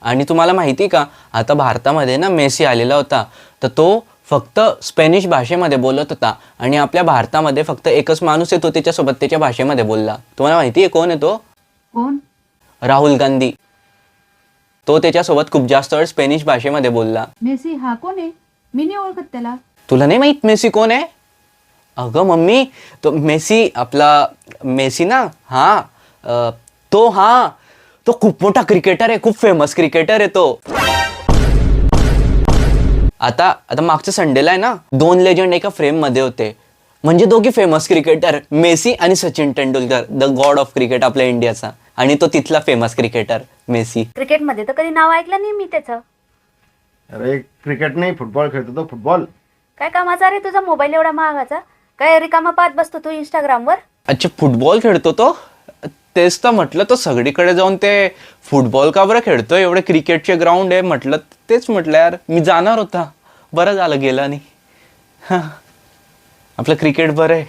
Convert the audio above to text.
आणि तुम्हाला माहिती का, आता भारतामध्ये ना मेसी आलेला होता, तर तो फक्त स्पॅनिश भाषेमध्ये बोलत होता आणि आपल्या भारतामध्ये फक्त एकच माणूस आहे तो त्याच्यासोबत त्याच्या भाषेमध्ये बोलला. तुम्हाला माहिती आहे कोण आहे तो? कोण? राहुल गांधी. तो त्याच्यासोबत खूप जास्त वेळ स्पॅनिश भाषेमध्ये बोलला. मेसी हा कोण आहे? मी नाही ओळखत त्याला. तुला नाही माहित मेसी कोण आहे? अगं मम्मी, तो मेसी, आपला मेसी ना, तो खूप मोठा क्रिकेटर आहे, खूप फेमस क्रिकेटर आहे तो. आता मागच्या संडेला आहे ना, 2 लेजंड एका फ्रेम मध्ये होते, म्हणजे दोघी फेमस क्रिकेटर, मेसी आणि Sachin Tendulkar, the God of cricket आपल्या इंडियाचा, आणि तो तिथला फेमस क्रिकेटर मेसी. क्रिकेटमध्ये तर कधी नाव ऐकलं नाही मी त्याचं. अरे क्रिकेट नाही, फुटबॉल खेळतो तो, फुटबॉल. काय कामाचा रे तुझा मोबाईल एवढा महागाचा? काय रिकामा पाहत बसतो तू इंस्टाग्रामवर? अच्छा, फुटबॉल खेळतो तो? तेच तर म्हटलं, तो सगळीकडे जाऊन ते फुटबॉल का बरं खेळतोय, एवढे क्रिकेटचे ग्राउंड आहे म्हटलं. तेच म्हटलं यार, मी जाणार होता, बरं झालं गेला नाही. आपलं क्रिकेट बरं आहे.